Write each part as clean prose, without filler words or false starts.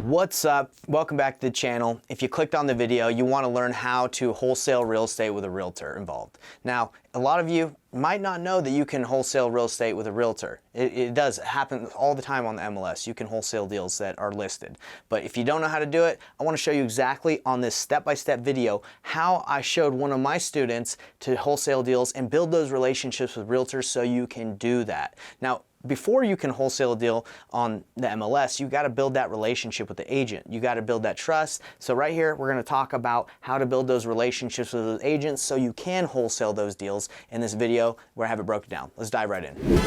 What's up? Welcome back to the channel. If you clicked on the video, you want to learn how to wholesale real estate with a realtor involved. Now, a lot of you might not know that you can wholesale real estate with a realtor. It does happen all the time on the MLS. You can wholesale deals that are listed. But if you don't know how to do it, I want to show you exactly on this step-by-step video how I showed one of my students to wholesale deals and build those relationships with realtors so you can do that. Now, before you can wholesale a deal on the MLS, you got to build that relationship with the agent. You got to build that trust. So right here, we're going to talk about how to build those relationships with those agents so you can wholesale those deals in this video where I have it broken down. Let's dive right in.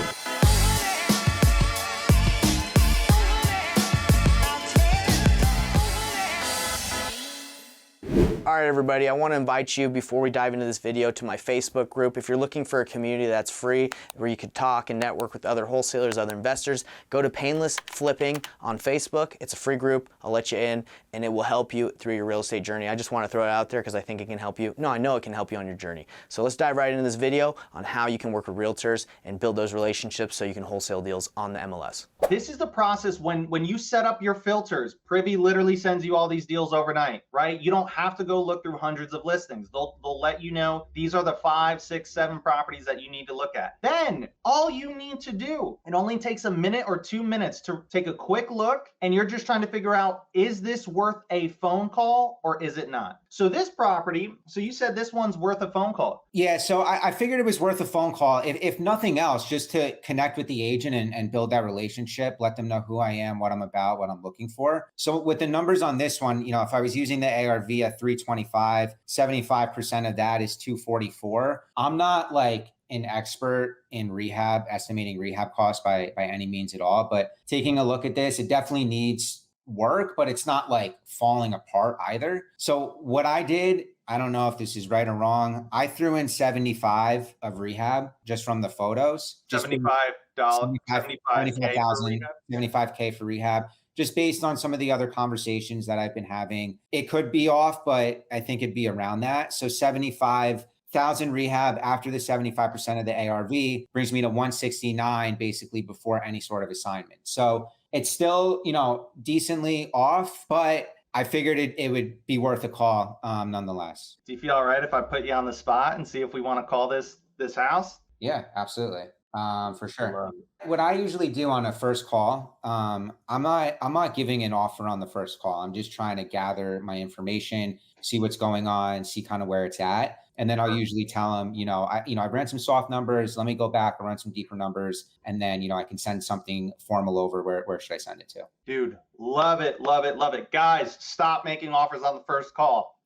All right, everybody, I want to invite you before we dive into this video to my Facebook group. If you're looking for a community that's free, where you can talk and network with other wholesalers, other investors, go to Painless Flipping on Facebook. It's a free group. I'll let you in, and it will help you through your real estate journey. I just want to throw it out there because I think it can help you. No, I know it can help you on your journey. So let's dive right into this video on how you can work with realtors and build those relationships so you can wholesale deals on the MLS. This is the process when you set up your filters. Privy literally sends you all these deals overnight, right? You don't have to go look through hundreds of listings. They'll let you know these are the 5, 6, 7 properties that you need to look at. Then all you need to do, it only takes a minute or 2 minutes to take a quick look, and you're just trying to figure out, is this worth a phone call or is it not? So this property, so you said this one's worth a phone call. Yeah, so I figured it was worth a phone call, if nothing else, just to connect with the agent and build that relationship, let them know who I am, what I'm about, what I'm looking for. So with the numbers on this one, if I was using the ARV at 325, 75% of that is 244. I'm not like an expert in rehab, estimating rehab costs by any means at all, but taking a look at this, it definitely needs work, but it's not like falling apart either. So what I did, I don't know if this is right or wrong, I threw in 75 of rehab just from the photos. $75, 75K for rehab, just based on some of the other conversations that I've been having. It could be off, but I think it'd be around that. So 75,000 rehab after the 75% of the ARV brings me to 169 basically before any sort of assignment. So it's still, decently off, but I figured it would be worth a call nonetheless. Do you feel all right if I put you on the spot and see if we want to call this house? Yeah, absolutely. For sure. What I usually do on a first call, I'm not giving an offer on the first call. I'm just trying to gather my information, see what's going on, see kind of where it's at. And then I'll usually tell them, I ran some soft numbers. Let me go back and run some deeper numbers. And then, I can send something formal over. Where should I send it to? Dude, love it, love it, love it. Guys, stop making offers on the first call.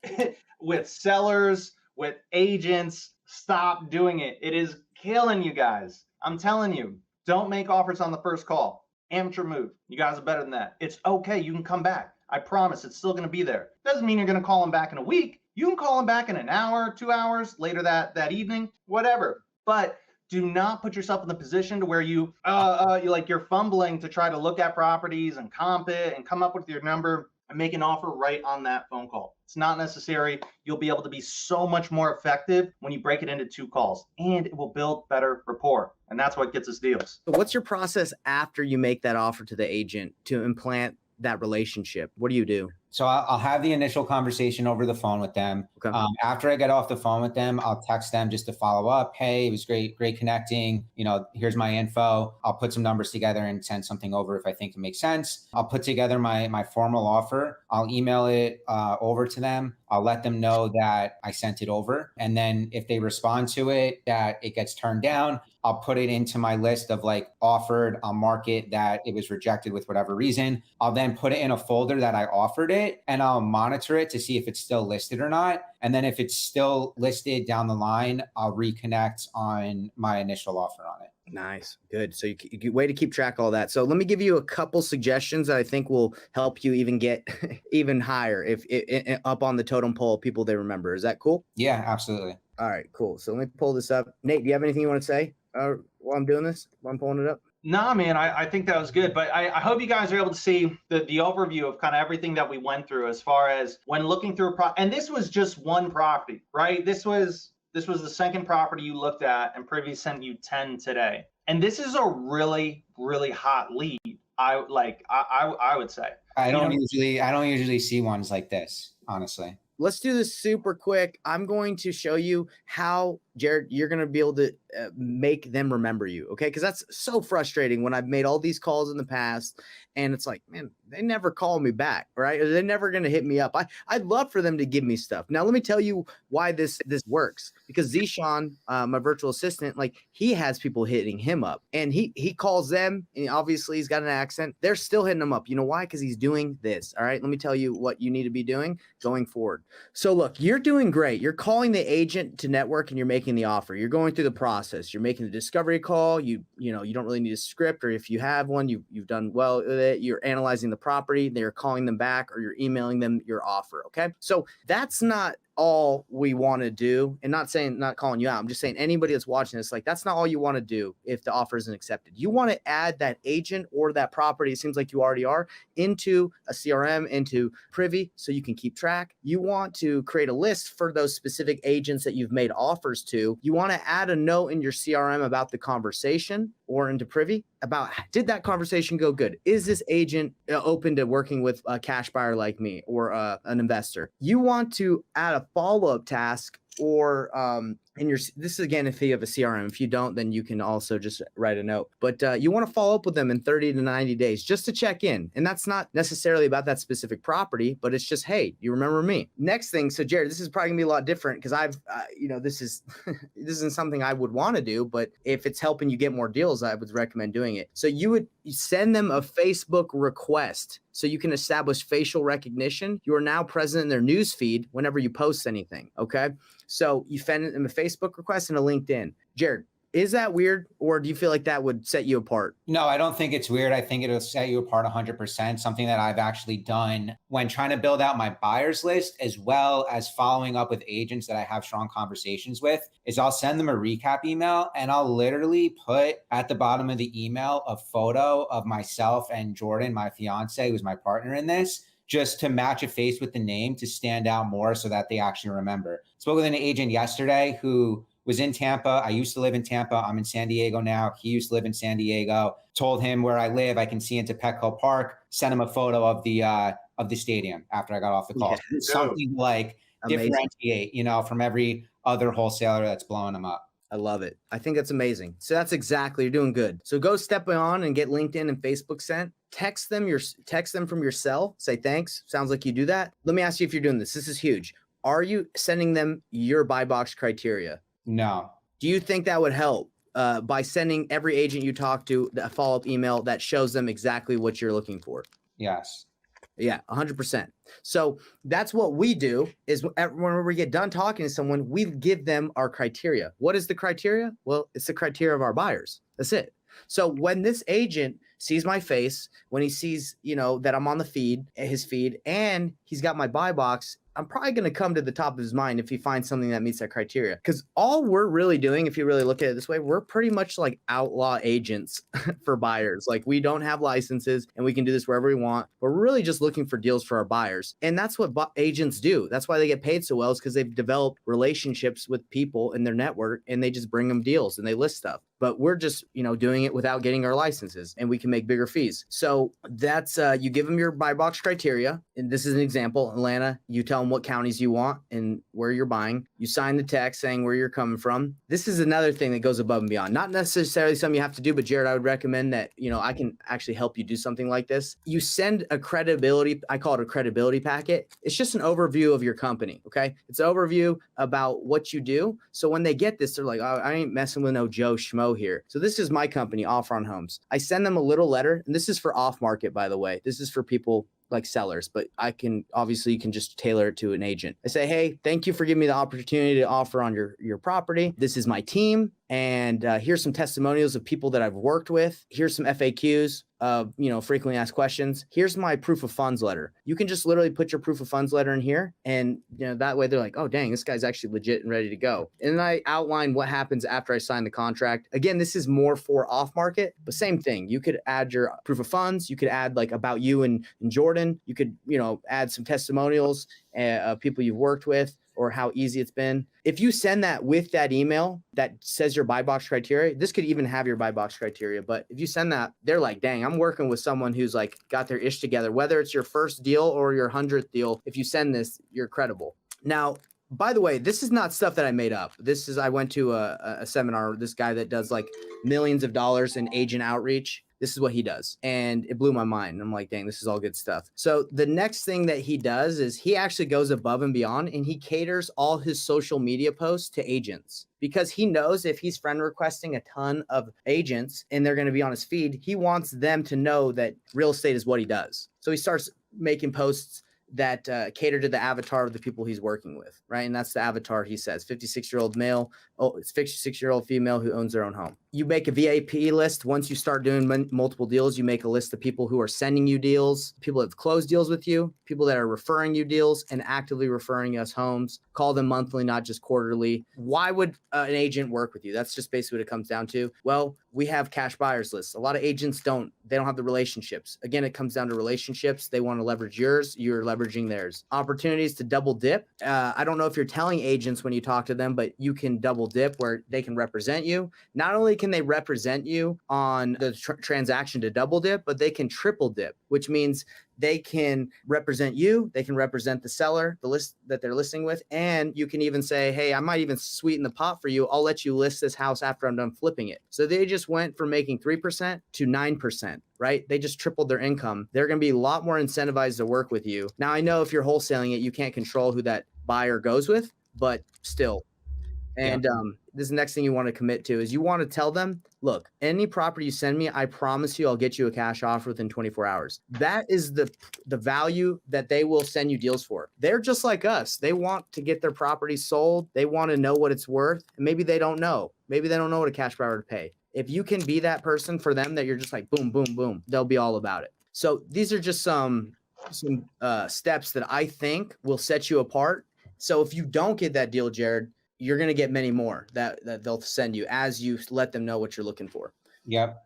With sellers, with agents, stop doing it. It is killing you guys. I'm telling you, don't make offers on the first call. Amateur move. You guys are better than that. It's okay. You can come back. I promise it's still going to be there. Doesn't mean you're going to call them back in a week. You can call them back in an hour, 2 hours, later that evening, whatever. But do not put yourself in the position to where you're fumbling to try to look at properties and comp it and come up with your number and make an offer right on that phone call. It's not necessary. You'll be able to be so much more effective when you break it into 2 calls, and it will build better rapport. And that's what gets us deals. So what's your process after you make that offer to the agent to implant that relationship? What do you do? So I'll have the initial conversation over the phone with them. Okay. After I get off the phone with them, I'll text them just to follow up. Hey, it was great connecting. Here's my info. I'll put some numbers together and send something over if I think it makes sense. I'll put together my formal offer. I'll email it over to them. I'll let them know that I sent it over. And then if they respond to it, that it gets turned down, I'll put it into my list of offered. I'll mark it that it was rejected with whatever reason. I'll then put it in a folder that I offered it, and I'll monitor it to see if it's still listed or not. And then if it's still listed down the line, I'll reconnect on my initial offer on it. Nice. Good. So you way to keep track of all that. So let me give you a couple suggestions that I think will help you even get even higher if up on the totem pole of people they remember. Is that cool? Yeah, absolutely. All right, cool. So let me pull this up. Nate, do you have anything you want to say while I'm doing this, while I'm pulling it up? Nah, man, I think that was good. But I hope you guys are able to see the overview of kind of everything that we went through as far as when looking through and this was just one property, right? This was the second property you looked at, and Privy sent you 10 today. And this is a really, really hot lead. I would say. I You don't know, usually see ones like this, honestly. Let's do this super quick. I'm going to show you how, Jared, you're going to be able to make them remember you. Okay. Because that's so frustrating when I've made all these calls in the past and it's like, man, they never call me back. Right. Or they're never going to hit me up. I'd love for them to give me stuff. Now, let me tell you why this works. Because Zishan, my virtual assistant, like he has people hitting him up and he calls them and obviously he's got an accent. They're still hitting him up. You know why? Because he's doing this. All right. Let me tell you what you need to be doing going forward. So look, you're doing great. You're calling the agent to network and you're making the offer. You're going through the process. You're making the discovery call. You don't really need a script, or if you have one, you've done well with it. You're analyzing the property. They're calling them back or you're emailing them your offer. Okay. So that's not all we want to do, and not calling you out. I'm just saying anybody that's watching this, like that's not all you want to do if the offer isn't accepted. You want to add that agent or that property, it seems like you already are, into a CRM, into Privy, so you can keep track. You want to create a list for those specific agents that you've made offers to. You want to add a note in your CRM about the conversation or into Privy about, did that conversation go good? Is this agent open to working with a cash buyer like me or an investor? You want to add a follow-up task or this is again if you have a CRM. If you don't, then you can also just write a note. But you want to follow up with them in 30 to 90 days just to check in. And that's not necessarily about that specific property, but it's just, hey, you remember me? Next thing, so Jared, this is probably gonna be a lot different because I've, this isn't something I would want to do, but if it's helping you get more deals, I would recommend doing it. So you would send them a Facebook request so you can establish facial recognition. You are now present in their news feed whenever you post anything. Okay. So you send them a Facebook request and a LinkedIn. Jared, is that weird, or do you feel like that would set you apart? No, I don't think it's weird. I think it'll set you apart 100%. Something that I've actually done when trying to build out my buyers list, as well as following up with agents that I have strong conversations with, is I'll send them a recap email and I'll literally put at the bottom of the email a photo of myself and Jordan, my fiance, who's my partner in this, just to match a face with the name to stand out more so that they actually remember. Spoke with an agent yesterday who was in Tampa. I used to live in Tampa. I'm in San Diego now. He used to live in San Diego. Told him where I live, I can see into Petco Park. Sent him a photo of the stadium after I got off the call. Yeah. Something like Amazing. Differentiate, from every other wholesaler that's blowing them up. I love it. I think that's amazing. So that's exactly, you're doing good. So go step on and get LinkedIn and Facebook sent. Text them from your cell. Say thanks. Sounds like you do that. Let me ask you if you're doing this. This is huge. Are you sending them your buy box criteria? No. Do you think that would help by sending every agent you talk to a follow-up email that shows them exactly what you're looking for? Yes. Yeah, 100%. So that's what we do is when we get done talking to someone, we give them our criteria. What is the criteria? Well, it's the criteria of our buyers. That's it. So when this agent sees my face, when he sees, that I'm on the his feed, and he's got my buy box, I'm probably going to come to the top of his mind if he finds something that meets that criteria. Because all we're really doing, if you really look at it this way, we're pretty much like outlaw agents for buyers. Like we don't have licenses and we can do this wherever we want. We're really just looking for deals for our buyers. And that's what agents do. That's why they get paid so well, is because they've developed relationships with people in their network and they just bring them deals and they list stuff. But we're just, doing it without getting our licenses, and we can make bigger fees. So that's, you give them your buy box criteria. And this is an example. Atlanta, you tell them what counties you want and where you're buying. You sign the text saying where you're coming from. This is another thing that goes above and beyond. Not necessarily something you have to do, but Jared, I would recommend that, I can actually help you do something like this. You send a credibility, I call it a credibility packet. It's just an overview of your company. Okay. It's an overview about what you do. So when they get this, they're like, oh, I ain't messing with no Joe Schmo here. So this is my company, Offer on Homes. I send them a little letter, and this is for off market, by the way. This is for people like sellers, but you can just tailor it to an agent. I say, hey, thank you for giving me the opportunity to offer on your property. This is my team. And here's some testimonials of people that I've worked with. Here's some FAQs of, frequently asked questions. Here's my proof of funds letter. You can just literally put your proof of funds letter in here. And, that way they're like, oh, dang, this guy's actually legit and ready to go. And then I outline what happens after I sign the contract. Again, this is more for off market, but same thing. You could add your proof of funds. You could add like about you and Jordan. You could, add some testimonials of people you've worked with, or how easy it's been. If you send that with that email that says your buy box criteria, this could even have your buy box criteria, but if you send that, they're like, dang, I'm working with someone who's like got their ish together, whether it's your first deal or your 100th deal. If you send this, you're credible. Now, by the way, this is not stuff that I made up. I went to a seminar, this guy that does like millions of dollars in agent outreach. This is what he does. And it blew my mind. I'm like, dang, this is all good stuff. So the next thing that he does is he actually goes above and beyond, and he caters all his social media posts to agents, because he knows if he's friend requesting a ton of agents and they're going to be on his feed, he wants them to know that real estate is what he does. So he starts making posts that cater to the avatar of the people he's working with, right? And that's the avatar, he says, 56-year-old male, it's 56-year-old female who owns their own home. You make a VIP list. Once you start doing multiple deals, you make a list of people who are sending you deals, people that have closed deals with you, people that are referring you deals and actively referring us homes. Call them monthly, not just quarterly. Why would an agent work with you? That's just basically what it comes down to. Well, we have cash buyers lists. A lot of agents don't have the relationships. Again, it comes down to relationships. They want to leverage yours. You're leveraging theirs. Opportunities to double dip. I don't know if you're telling agents when you talk to them, but you can double dip where they can represent you. Not only can they represent you on the transaction to double dip, but they can triple dip, which means they can represent you, they can represent the seller, the list that they're listing with, and you can even say, hey, I might even sweeten the pot for you. I'll let you list this house after I'm done flipping it. So they just went from making 3% to 9%, right? They just tripled their income. They're going to be a lot more incentivized to work with you. Now, I know if you're wholesaling it, you can't control who that buyer goes with, but still. And this is the next thing you want to commit to is you want to tell them, look, any property you send me, I promise you I'll get you a cash offer within 24 hours. That is the value that they will send you deals for. They're just like us. They want to get their property sold. They want to know what it's worth. And maybe they don't know. Maybe they don't know what a cash buyer would pay. If you can be that person for them that you're just like, boom, boom, boom, they'll be all about it. So these are just some steps that I think will set you apart. So if you don't get that deal, Jared, you're going to get many more that they'll send you as you let them know what you're looking for. Yep.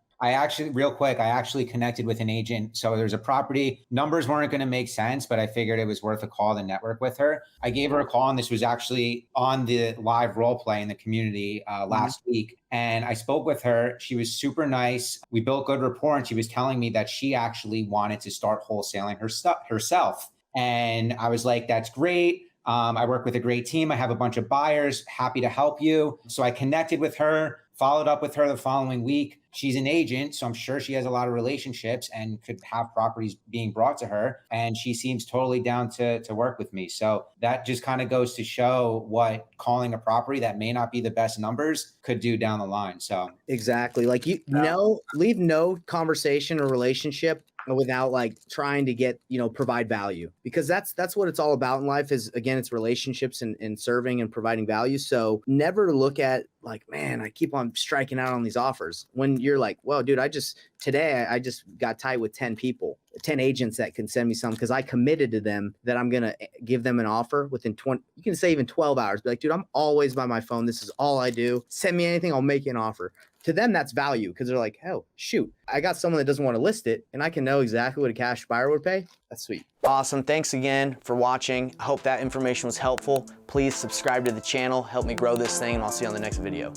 Real quick, I actually connected with an agent. So there's a property, numbers weren't going to make sense, but I figured it was worth a call to network with her. I gave her a call, and this was actually on the live role play in the community last week. And I spoke with her. She was super nice. We built good rapport, and she was telling me that she actually wanted to start wholesaling her stuff herself. And I was like, that's great. I work with a great team. I have a bunch of buyers, happy to help you. So I connected with her, followed up with her the following week. She's an agent, so I'm sure she has a lot of relationships and could have properties being brought to her. And she seems totally down to work with me. So that just kind of goes to show what calling a property that may not be the best numbers could do down the line. So exactly. Like leave no conversation or relationship without like trying to get, provide value, because that's what it's all about in life is, again, it's relationships and serving and providing value. So never look at like, man, I keep on striking out on these offers when you're like, well, dude, today I just got tight with 10 agents that can send me some because I committed to them that I'm going to give them an offer within 20, you can say even 12 hours. Be like, dude, I'm always by my phone. This is all I do. Send me anything. I'll make you an offer. To them, that's value because they're like, oh, shoot, I got someone that doesn't want to list it and I can know exactly what a cash buyer would pay. That's sweet. Awesome. Thanks again for watching. I hope that information was helpful. Please subscribe to the channel, help me grow this thing, and I'll see you on the next video.